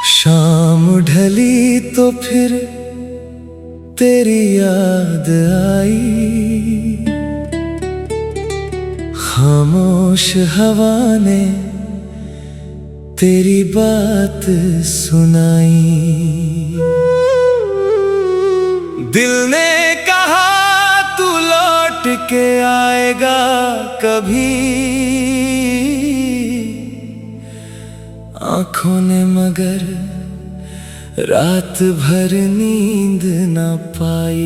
शाम ढली तो फिर तेरी याद आई, खामोश हवा ने तेरी बात सुनाई। दिल ने कहा तू लौट के आएगा कभी, आंखों ने मगर रात भर नींद न पाई।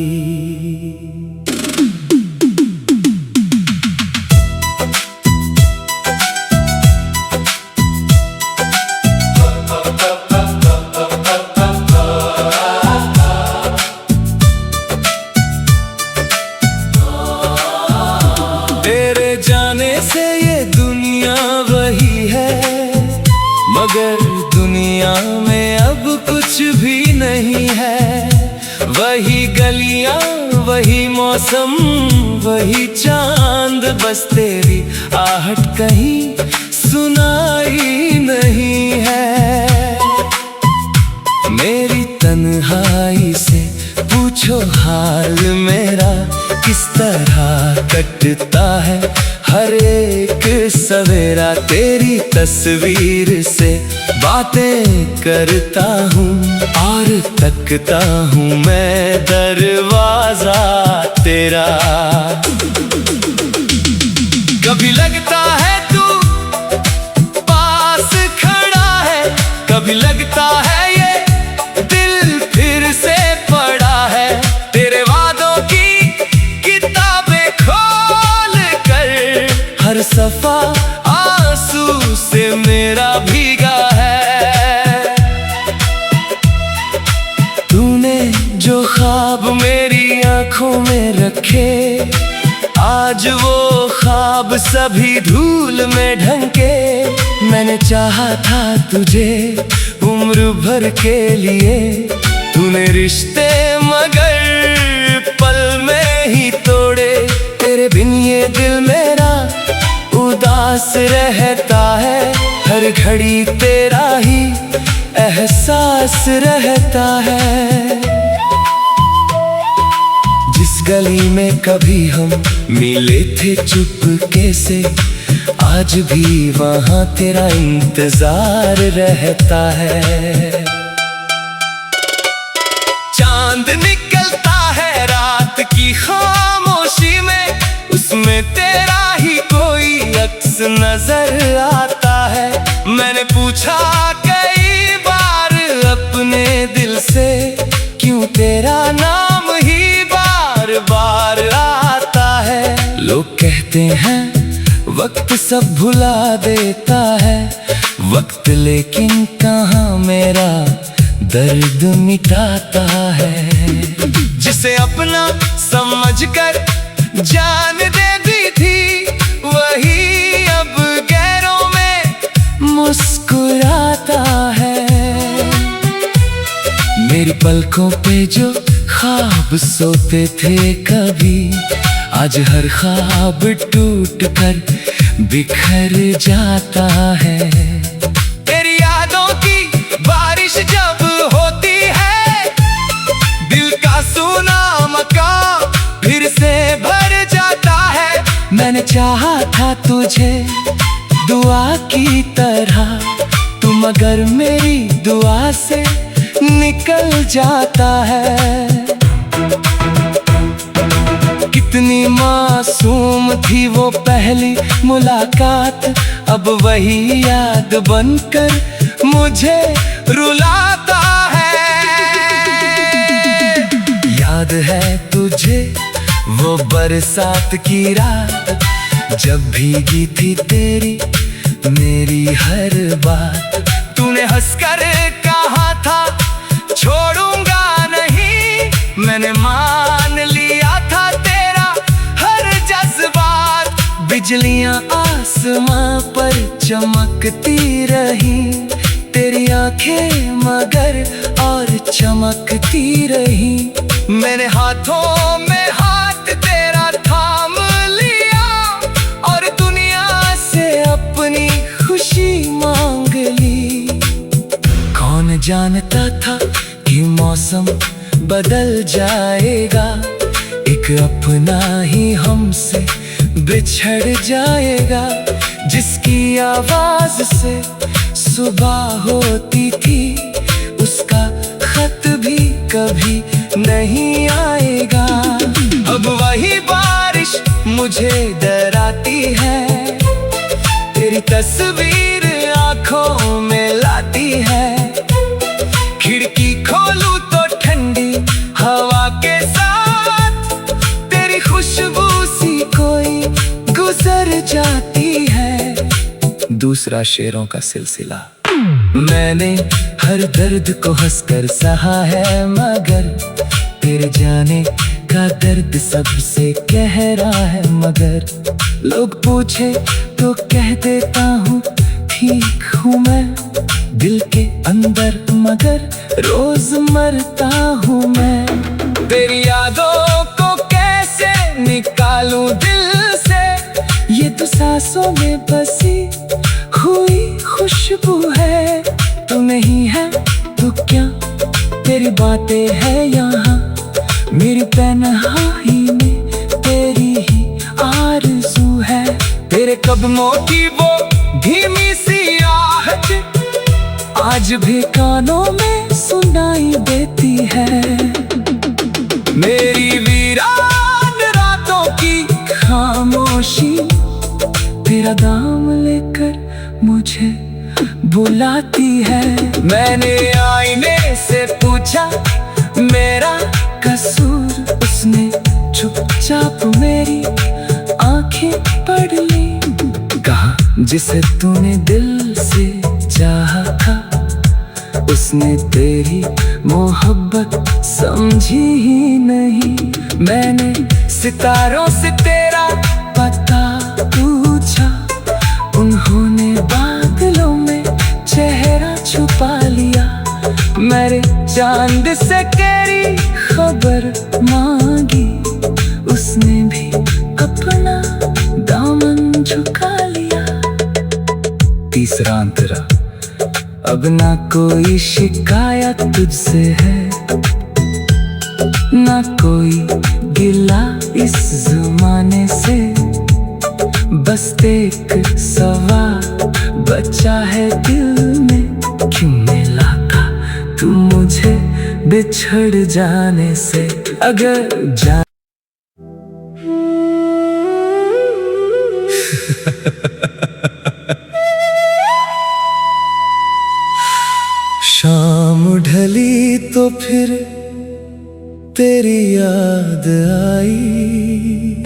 तेरे जाने से ये दुनिया वही है, मगर दुनिया में अब कुछ भी नहीं है। वही गलियां, वही मौसम, वही चांद, बस तेरी आहट कहीं सुनाई नहीं है। मेरी तन्हाई से पूछो हाल मेरा, किस तरह कटता है हर एक सवेरा। तेरी तस्वीर से बातें करता हूँ और तकता हूँ मैं दरवाजा तेरा। कभी लगता है तू पास खड़ा है, कभी लगता है ये दिल फिर से पड़ा है। तेरे वादों की किताबें खोल कर हर सफा आंसू से मेरा भीगा है। तूने जो ख्वाब मेरी आंखों में रखे, आज वो ख्वाब सभी धूल में ढंके। मैंने चाहा था तुझे उम्र भर के लिए, तूने रिश्ते मगर पल में ही तोड़े। तेरे बिन ये दिल मेरा उदास रहता है, हर घड़ी तेरा ही एहसास रहता है। जिस गली में कभी हम मिले थे चुपके से, आज भी वहां तेरा इंतजार रहता है। चांद निकलता है रात की खामोशी में, उसमें तेरा ही कोई अक्स नजर आता है। मैंने पूछा कई बार अपने दिल से, क्यों तेरा नाम ही बार बार आता है। लोग कहते हैं वक्त सब भुला देता है, वक्त लेकिन कहाँ मेरा दर्द मिटाता है। जिसे अपना समझकर जान दे दी थी, वही अब गैरों में मुस्कुराता है। मेरी पलकों पे जो ख्वाब सोते थे कभी, आज हर ख्वाब टूट कर बिखर जाता है। तेरी यादों की बारिश जब होती है, दिल का सूना मकान फिर से भर जाता है। मैंने चाहा था तुझे दुआ की तरह, तू मगर मेरी दुआ से निकल जाता है। कितनी मासूम थी वो पहली मुलाकात, अब वही याद बनकर मुझे रुलाता है। याद है तुझे वो बरसात की रात, जब भीगी थी तेरी मेरी हर बात। तूने हंसकर कहा था छोड़ूंगा नहीं, मैंने मान लिया था तेरा हर जज्बात। बिजलियां आसमां पर चमकती रही, तेरी आंखें मगर और चमकती रही। मेरे हाथों में हाथ तेरा थाम लिया और दुनिया से बदल जाएगा, एक अपना ही हमसे बिछड़ जाएगा। जिसकी आवाज से सुबह होती थी, उसका खत भी कभी नहीं आएगा। अब वही बारिश मुझे डराती है, तेरी तस्वीर आंखों में लाती है। खिड़की खोलूं तो ठंडी हवा के साथ तेरी खुशबू सी कोई गुजर जाती है। दूसरा शेरों का सिलसिला। मैंने हर दर्द को हंसकर सहा है, मगर तेरे जाने का दर्द सबसे गहरा है। मगर लोग पूछे तो कह देता हूँ ठीक हूँ मैं दिल के अंदर, मगर रोज मरता हूँ मैं। तेरी यादों को कैसे निकालूं दिल से, ये तो सांसों में बसी हुई खुशबू है। तू नहीं है तो क्या तेरी बातें है यहाँ, मेरी तन्हाई में तेरी ही आरज़ू है। तेरे कदमों की वो धीमी सी आहट आज भी कानों में सुनाई देती है। मेरी वीरान रातों की खामोशी तेरा दाम लेकर मुझे बुलाती है। मैंने आईने से पूछा मेरा कसूर, उसने चुपचाप मेरी आंखें पढ़ ली। कहा जिसे तूने दिल से चाहा था, उसने तेरी मोहब्बत समझी ही नहीं। मैंने सितारों से तेरा पता पूछा, उन्होंने बादलों में चेहरा छुपा लिया। मेरे चांद से तेरी खबर मांगी, उसने भी अपना दामन झुका लिया। तीसरा अंतरा। अब ना कोई शिकायत तुझसे है, ना कोई गिला इस ज़माने से। बस एक सवाल बचा है दिल में, क्यों मिला था तू मुझे बिछड़ जाने से। अगर जान शाम ढली तो फिर तेरी याद आई,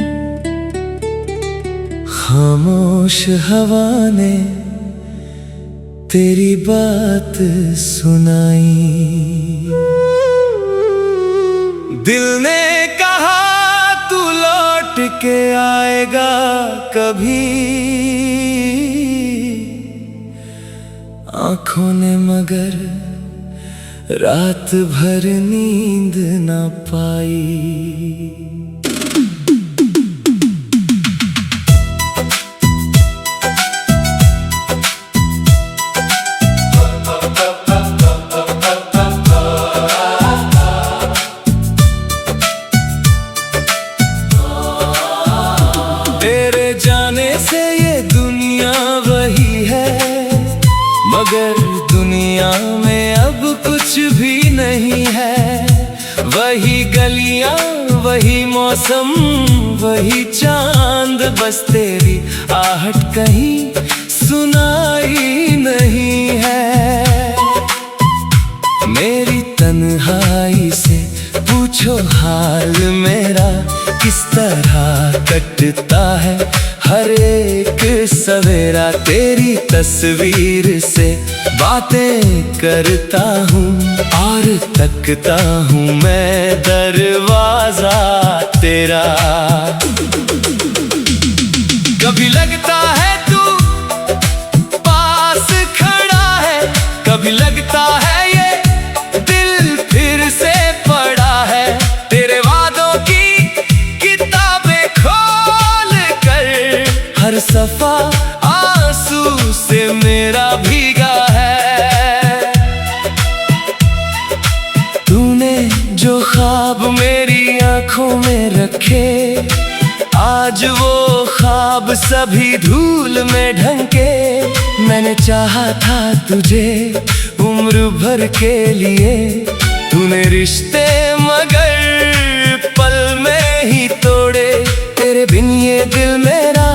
खामोश हवा ने तेरी बात सुनाई। दिल ने कहा तू लौट के आएगा कभी, आंखों ने मगर रात भर नींद न पाई। तेरे जाने से ये दुनिया वही है, मगर दुनिया में अब कुछ भी नहीं है। वही गलियां, वही मौसम, वही चांद, बस तेरी आहट कहीं सुनाई नहीं है। मेरी तन्हाई से पूछो हाल मेरा, किस तरह कटता है हर एक सवेरा। तेरी तस्वीर से बातें करता हूँ और तकता हूँ मैं दरवाजा तेरा। कभी लगता है तू पास खड़ा है, कभी लगता है ये दिल फिर से पड़ा है। तेरे वादों की किताबें खोल कर हर सफा आंसू से मेरा भीगा है। तूने जो रखे। आज वो ख्वाब सभी धूल में ढंके। मैंने चाहा था तुझे उम्र भर के लिए, तूने रिश्ते मगर पल में ही तोड़े। तेरे बिन ये दिल मेरा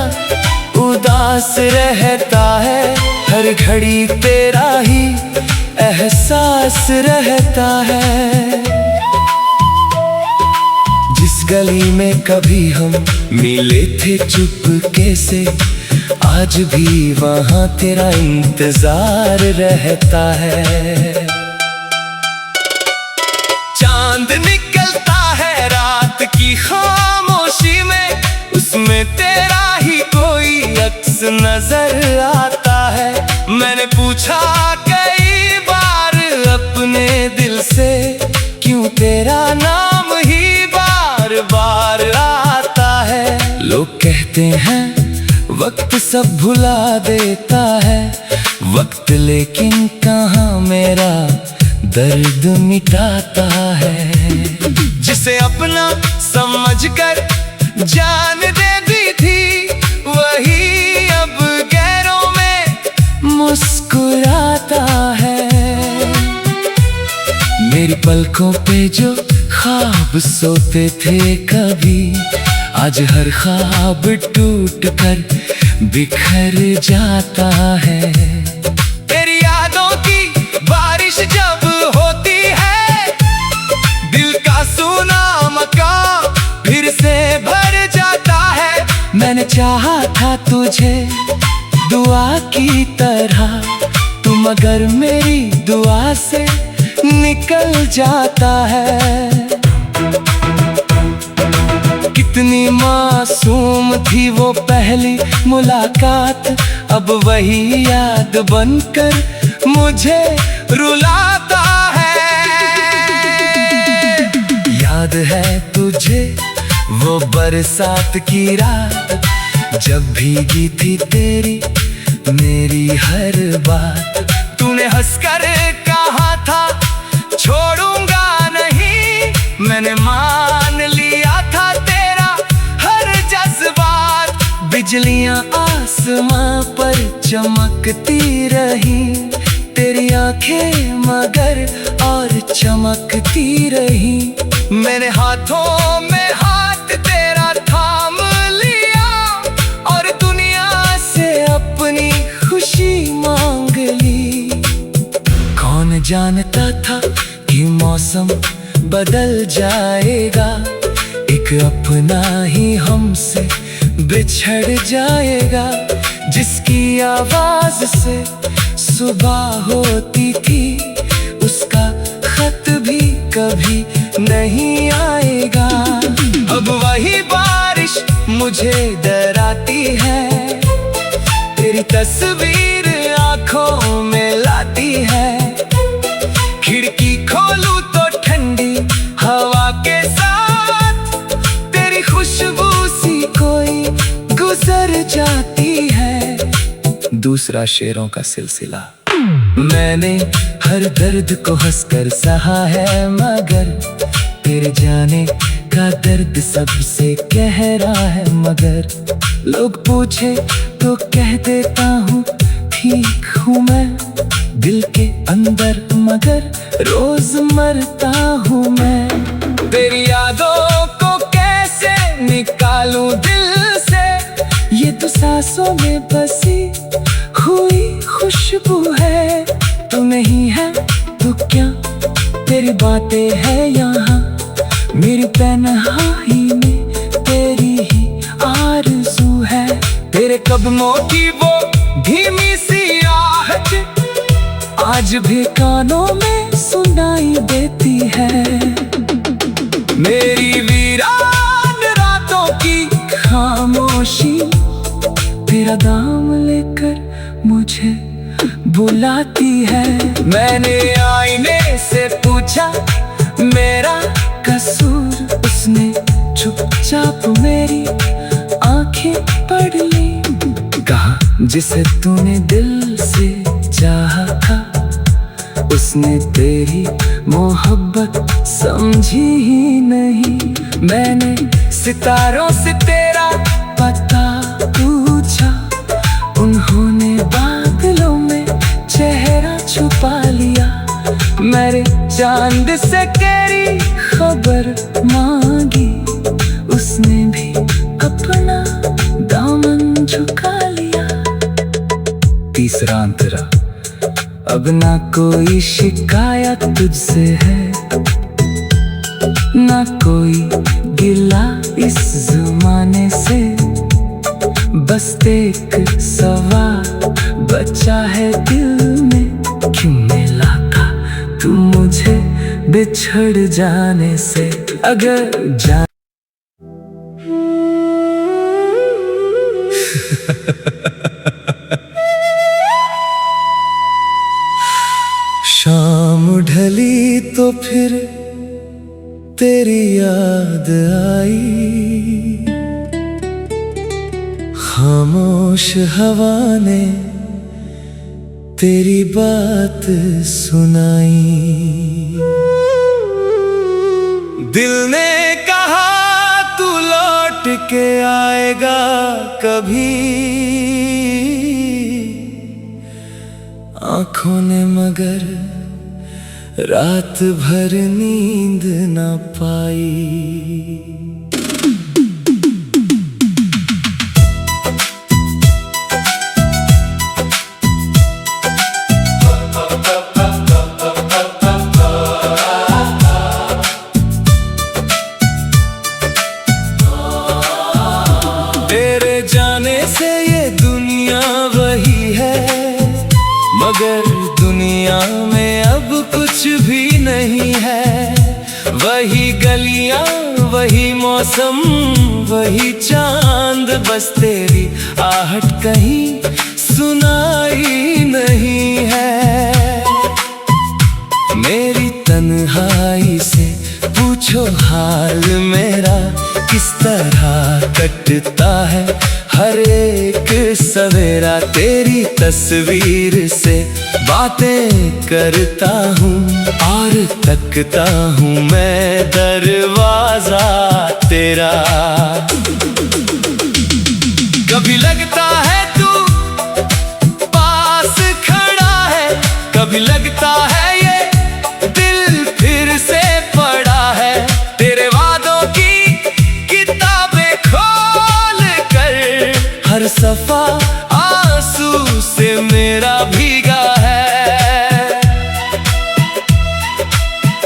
उदास रहता है, हर घड़ी तेरा ही एहसास रहता है। जिस गली में कभी हम मिले थे चुपके से, आज भी वहां तेरा इंतजार रहता है। चांद निकलता है रात की खामोशी में, उसमें तेरा ही कोई अक्स नजर आता है। मैंने पूछा कई बार अपने दिल से, क्यों तेरा नाम ही बार बार आता है। लोग कहते हैं वक्त सब भुला देता है, वक्त लेकिन कहाँ मेरा दर्द मिटाता है। जिसे अपना समझकर जान दे दी थी, वही अब गैरों में मुस्कुराता है। मेरी पलकों पे जो ख्वाब सोते थे कभी, आज हर ख्वाब टूट कर बिखर जाता है। तेरी यादों की बारिश जब होती है, दिल का सूना मकान फिर से भर जाता है। मैंने चाहा था तुझे दुआ की तरह, तू मगर मेरी दुआ से निकल जाता है। कितनी मासूम थी वो पहली मुलाकात, अब वही याद बनकर मुझे रुलाता है। याद है तुझे वो बरसात की रात, जब भीगी थी तेरी मेरी हर बात। तूने हंसकर कहा था छोड़ूंगा नहीं, मैंने मान लिया था तेरा हर जज्बात। बिजलियां आसमां पर चमकती रही, तेरी आंखें मगर और चमकती रही। मैंने हाथों में हाथ तेरा थाम लिया, और दुनिया से अपनी खुशी मांग ली। कौन जानता था कि मौसम बदल जाएगा, एक अपना ही हमसे बिछड़ जाएगा। जिसकी आवाज से सुबह होती थी, उसका खत भी कभी नहीं आएगा। अब वही बारिश मुझे डराती है, तेरी तस्वीर आंखों में लाती है। खिड़की खोलूं तो ठंडी हवा के साथ, तेरी खुशबू सी कोई गुजर जाती है। दूसरा शेरों का सिलसिला। मैंने हर दर्द को हंसकर सहा है, मगर तेरे जाने का दर्द सबसे गहरा है। मगर लोग पूछे तो कह देता हूँ ठीक हूँ मैं दिल के अंदर, मगर रोज मरता हूँ मैं। तेरी यादों को कैसे निकालूं दिल से, ये तो सांसों में बसी हुई खुशबू है। तू नहीं है तो क्या तेरी बातें है यहाँ, मेरी तन्हाई में तेरी ही आरज़ू है। तेरे कदमों की वो धीमी सी आहट आज भी कानों में सुनाई देती है। मेरी वीरान रातों की खामोशी तेरा दाम लेकर मुझे बुलाती है। मैंने आईने से पूछा मेरा कसूर, उसने चुपचाप मेरी आंखें पढ़ ली। कहा जिसे तूने दिल से चाहा था उसने तेरी मोहब्बत समझी ही नहीं। मैंने सितारों से तेरा पता पूछा, उन्होंने बादलों में चेहरा छुपा लिया। मेरे चांद से तेरी खबर मांगी, उसने भी अपना दामन झुका लिया। तीसरा अंतरा, अब ना कोई शिकायत तुझसे है, ना कोई गिला इस ज़माने से। बस एक सवाल बचा है दिल में, क्यों मिला था तू मुझे बिछड़ जाने से। अगर जान शाम ढली तो फिर तेरी याद आई, खामोश हवा ने तेरी बात सुनाई। दिल ने कहा तू लौट के आएगा कभी, आँखों ने मगर रात भर नींद न पाई। तेरे जाने से ये दुनिया वही है, मगर दुनिया में अब कुछ भी नहीं है। वही गलियां, वही मौसम, वही चांद, बस तेरी आहट कहीं सुनाई नहीं है। मेरी तन्हाई से पूछो हाल मेरा, किस तरह कटता है हर एक सवेरा। तेरी तस्वीर से बातें करता हूँ और तकता हूँ मैं दरवाजा तेरा। कभी लगता है तू पास खड़ा है, कभी लगता है ये दिल फिर से पड़ा है। तेरे वादों की किताबें खोल कर हर सफा आंसू से मेरा भीगा है।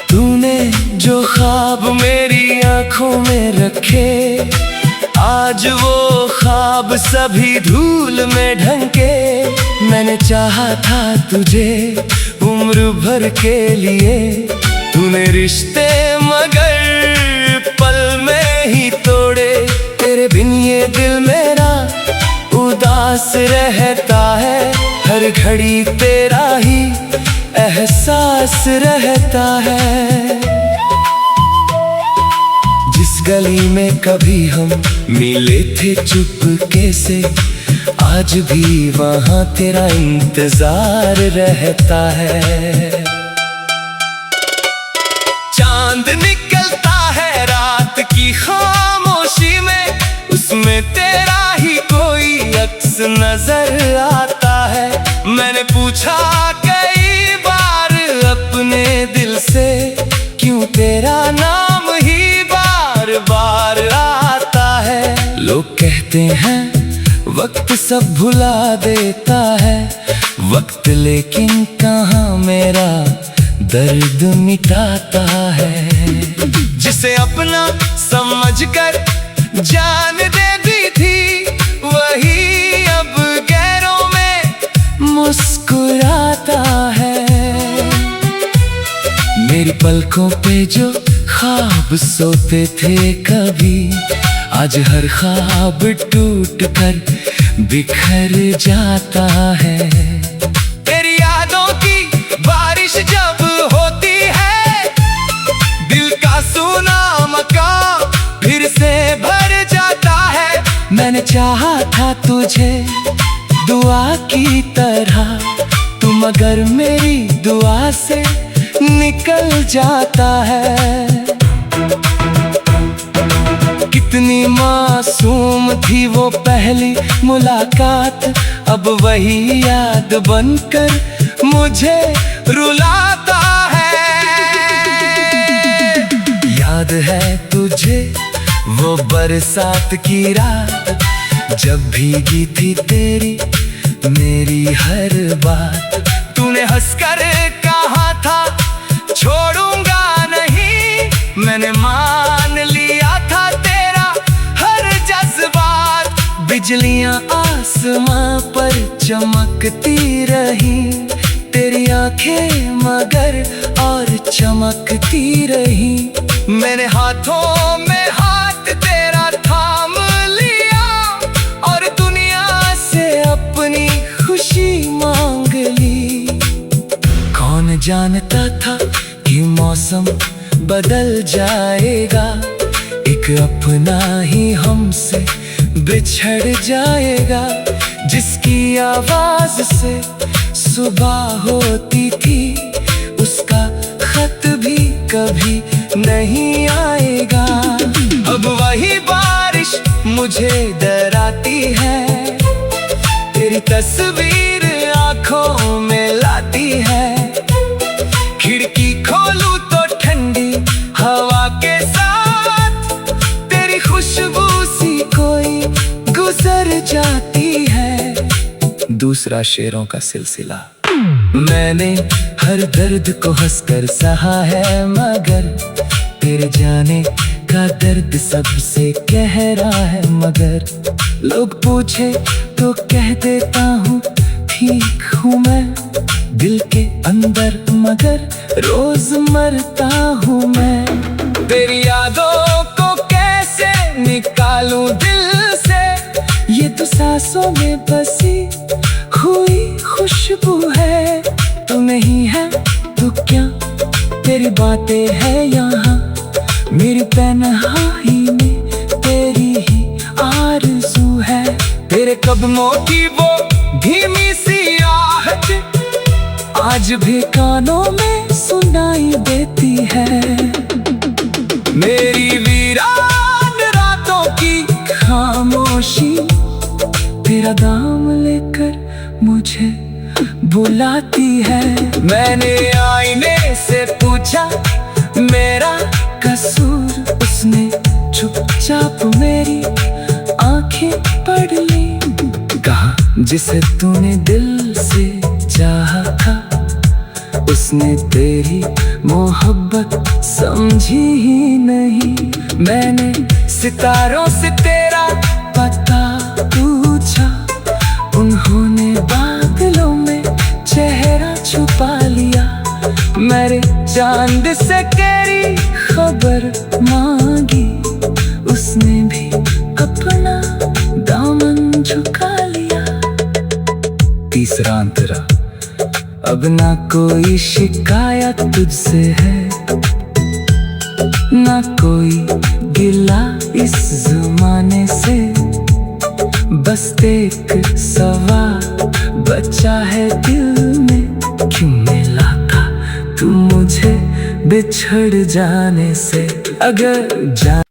तूने जो ख्वाब मेरी आंखों में रखे, आज वो ख्वाब सभी धूल में ढंके। मैंने चाहा था तुझे उम्र भर के लिए, तूने रिश्ते मगर पल में ही तोड़े। तेरे बिन ये दिल मेरा उदास रहता है, हर घड़ी तेरा ही एहसास रहता है। जिस गली में कभी हम मिले थे चुपके से, आज भी वहाँ तेरा इंतजार रहता है। चांद निकलता है रात की खामोशी में, उसमें तेरा ही कोई अक्स नजर आता है। मैंने पूछा कई बार अपने दिल से, क्यों तेरा नाम ही बार बार आता है। लोग कहते हैं वक्त सब भुला देता है, वक्त लेकिन कहाँ मेरा दर्द मिटाता है। जिसे अपना समझकर जान दे दी थी, वही अब गैरों में मुस्कुराता है। मेरी पलकों पे जो ख्वाब सोते थे कभी, आज हर ख्वाब टूट कर बिखर जाता है। तेरी यादों की बारिश जब होती है, दिल का सूना मकान फिर से भर जाता है। मैंने चाहा था तुझे दुआ की तरह, तू मगर मेरी दुआ से निकल जाता है। कितनी मासूम थी वो पहली मुलाकात, अब वही याद बनकर मुझे रुलाता है। याद है तुझे वो बरसात की रात, जब भीगी थी तेरी मेरी हर बात। तूने हंसकर कहा था छोड़ूंगा नहीं, मैंने मान लिया था तेरा हर जज्बात। बिजलियां आसमां पर चमकती रही, तेरी आंखें मगर और चमकती रही। मैंने हाथों में हाथ तेरा थाम लिया और दुनिया से अपनी खुशी मांग ली। कौन जानता था कि मौसम बदल जाएगा, एक अपना ही हमसे बिछड़ जाएगा। जिसकी आवाज से सुबह होती थी, उसका खत भी कभी नहीं आएगा। अब वही बारिश मुझे डराती है, तेरी तस्वीर आंखों में लाती है। खिड़की खोलूं तो ठंडी हवा के साथ तेरी खुशबू सी कोई गुजर जाती है। दूसरा शेरों का सिलसिला। मैंने हर दर्द को हंसकर सहा है, मगर तेरे जाने का दर्द सबसे गहरा है। मगर लोग पूछे तो कह देता हूँ ठीक हूँ मैं दिल के अंदर, मगर रोज मरता हूँ मैं। तेरी यादों को कैसे निकालूं दिल से, ये तो सांसों में बसी हुई खुशबू है। तू नहीं है तो क्या तेरी बातें है यहाँ, मेरी तन्हाई में तेरी ही आरज़ू है। तेरे कदमों की वो धीमी सी आहट आज भी कानों में सुनाई देती है। मेरी वीरान रातों की खामोशी तेरा नाम लेकर मुझे बुलाती है। मैंने आईने से पूछा मेरा कसूर, उसने चुपचाप मेरी आंखें पढ़ ली। कहा जिसे तूने दिल से चाहा था, उसने तेरी मोहब्बत समझी ही नहीं। मैंने सितारों से तेरा पता पूछा, उन्होंने बादलों में चेहरा छुपा लिया। मेरे चांद से तेरी खबर मांगी, उसने भी अपना दामन झुका लिया। तीसरा अंतरा। अब ना कोई शिकायत तुझसे है, ना कोई गिला इस ज़माने से। बस एक सवाल बचा है दिल में, क्यों मिला था तू मुझे बिछड़ जाने से। अगर जा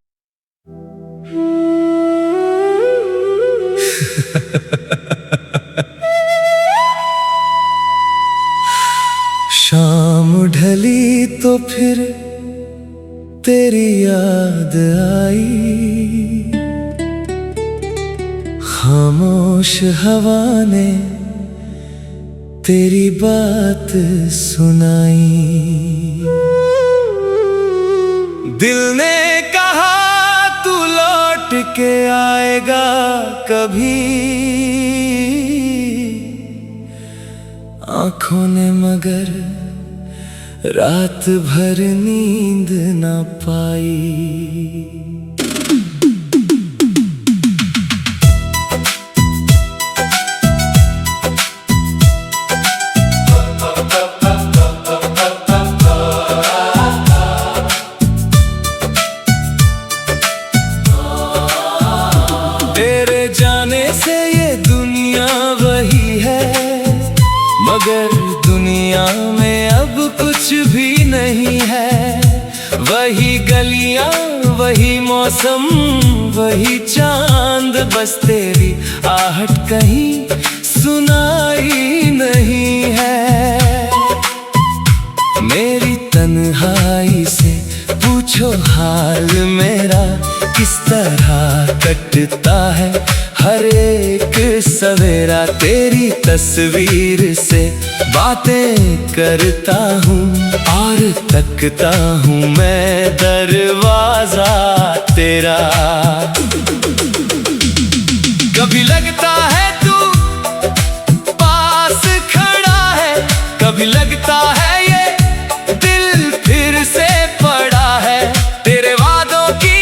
शाम ढली तो फिर तेरी याद आई, खामोश हवा ने तेरी बात सुनाई। दिल ने कहा तू लौट के आएगा कभी, आँखों ने मगर रात भर नींद न पाई। तेरे जाने से ये दुनिया वही है, मगर गलियां वही मौसम वही चांद, बस तेरी आहट कहीं सुनाई नहीं है। मेरी तन्हाई से पूछो हाल मेरा, किस तरह कटता है हर एक सवेरा। तेरी तस्वीर से बातें करता हूँ और तकता हूँ मैं दरवाजा तेरा। कभी लगता है तू पास खड़ा है, कभी लगता है ये दिल फिर से पड़ा है। तेरे वादों की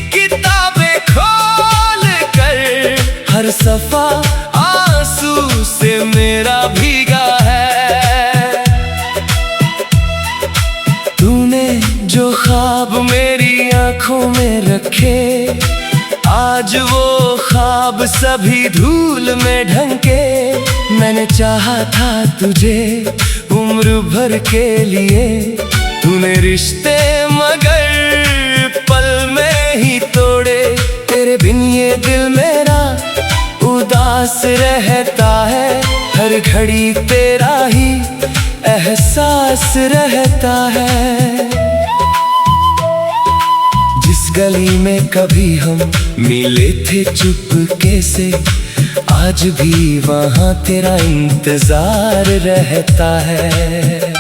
किताबें खोल कर हर सफा आंसू से मेरा भीगा है। तूने जो ख्वाब मेरी आंखों में रखे, आज वो ख्वाब सभी धूल में ढंके। मैंने चाहा था तुझे उम्र भर के लिए, तूने रिश्ते मगर पल में ही तोड़े। तेरे बिन ये दिल मेरा उदास रहता है, हर घड़ी तेरा ही एहसास रहता है। जिस गली में कभी हम मिले थे चुपके से, आज भी वहां तेरा इंतजार रहता है।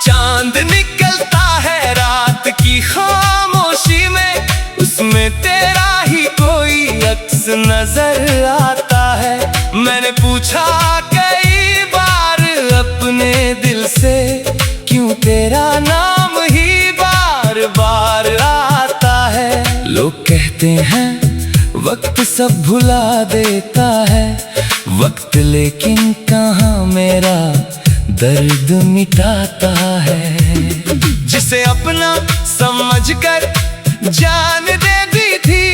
चांद निकलता है रात की खामोशी में, उसमें तेरा ही कोई अक्स नजर आता है। मैंने पूछा कई बार अपने दिल से, क्यों तेरा नाम ही बार बार आता है। लोग कहते हैं वक्त सब भुला देता है, वक्त लेकिन कहाँ मेरा दर्द मिटाता है। जिसे अपना समझकर जान दे दी थी,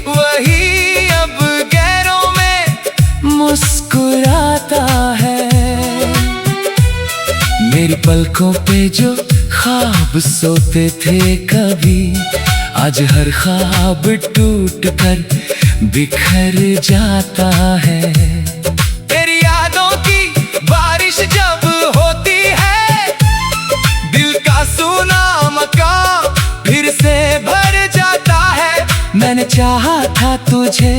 वही अब गैरों में मुस्कुराता है। मेरी पलकों पे जो ख्वाब सोते थे कभी, आज हर ख्वाब टूट कर बिखर जाता है। तेरी यादों की बारिश जब होती है, दिल का सूना मकान फिर से भर जाता है। मैंने चाहा था तुझे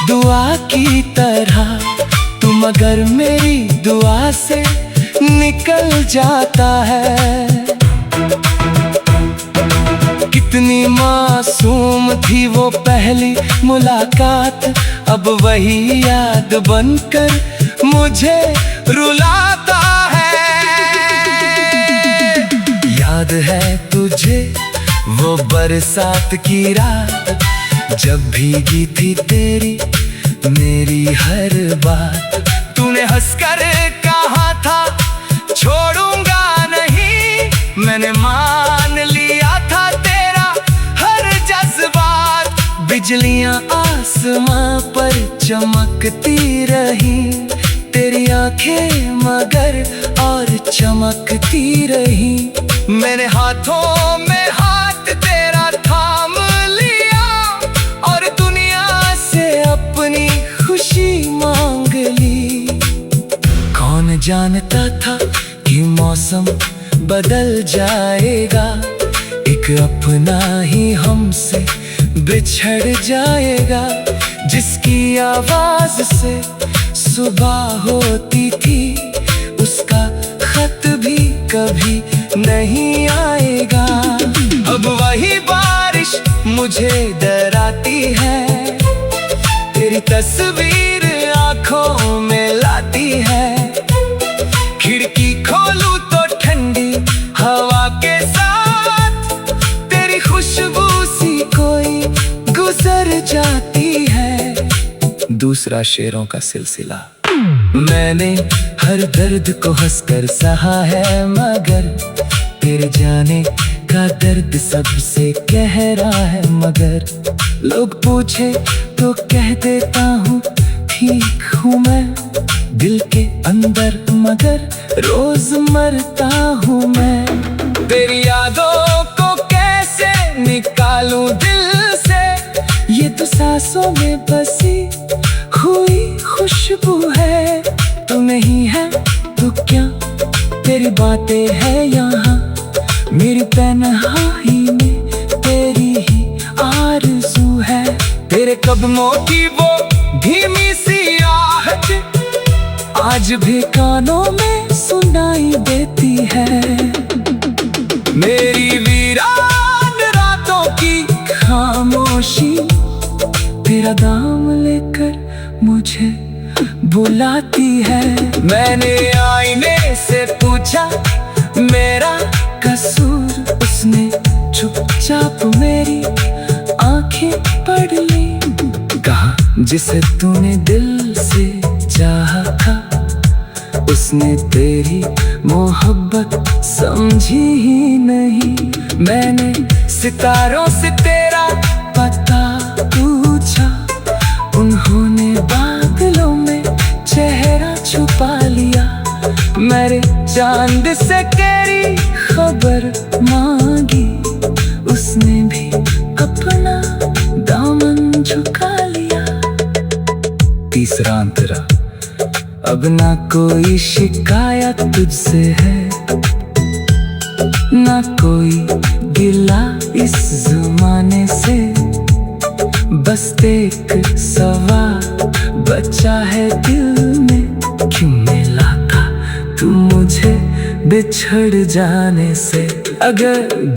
दुआ की तरह, तू मगर मेरी दुआ से निकल जाता है। कितनी मासूम थी वो पहली मुलाकात, अब वही याद बनकर मुझे रुलाता है। याद है तुझे वो बरसात की रात, जब भीगी थी तेरी मेरी हर बात। तूने हंसकर कहा था छोड़ूंगा नहीं, मैंने मान लिया था तेरा हर जज्बात। बिजलियां आसमां पर चमकती रही, तेरी आंखें मगर और चमकती रही। मेरे हाथों में हाथ तेरा थाम लिया और दुनिया से अपनी खुशी मांग ली। कौन जानता था कि मौसम बदल जाएगा, एक अपना ही हमसे बिछड़ जाएगा। जिसकी आवाज से सुबह होती थी, उसका खत भी कभी नहीं आएगा। अब वही बारिश मुझे डराती है, तेरी तस्वीर आंखों में लाती है। खिड़की खोलूं तो ठंडी हवा के साथ तेरी खुशबू सी कोई गुजर जाती है। दूसरा शेरों का सिलसिला। मैंने हर दर्द को हंसकर सहा है, मगर तेरे जाने का दर्द सबसे गहरा है। मगर लोग पूछे तो कह देता हूँ ठीक हूँ मैं दिल के अंदर, मगर रोज मरता हूँ मैं। तेरी यादों को कैसे निकालूं दिल से, ये तो सांसों में बसी हुई खुशबू है। तू नहीं है तो क्या तेरी बातें है यहाँ, मेरी तन्हाई में तेरी ही आरज़ू है। तेरे कदमों की वो धीमी सी आहट आज भी कानों में सुनाई देती है। मेरी वीरान रातों की खामोशी तेरा दाम लेकर मुझे बुलाती है। मैंने आईने से पूछा मेरा कसूर, उसने चुपचाप मेरी आंखें पढ़ ली। कहा जिसे तूने दिल से चाहा था, उसने तेरी मोहब्बत समझी ही नहीं। मैंने सितारों से तेरा पता पूछा, उन्होंने बादलों में चेहरा छुपा लिया। मेरे चांद से तेरी खबर मांगी, उसने भी अपना दामन झुका लिया। तीसरा अंतरा, अब ना कोई शिकायत तुझसे है, ना कोई गिला इस ज़माने से। बस एक सवाल बचा है दिल में, क्यों मिला था तू मुझे बिछड़ जाने से। अगर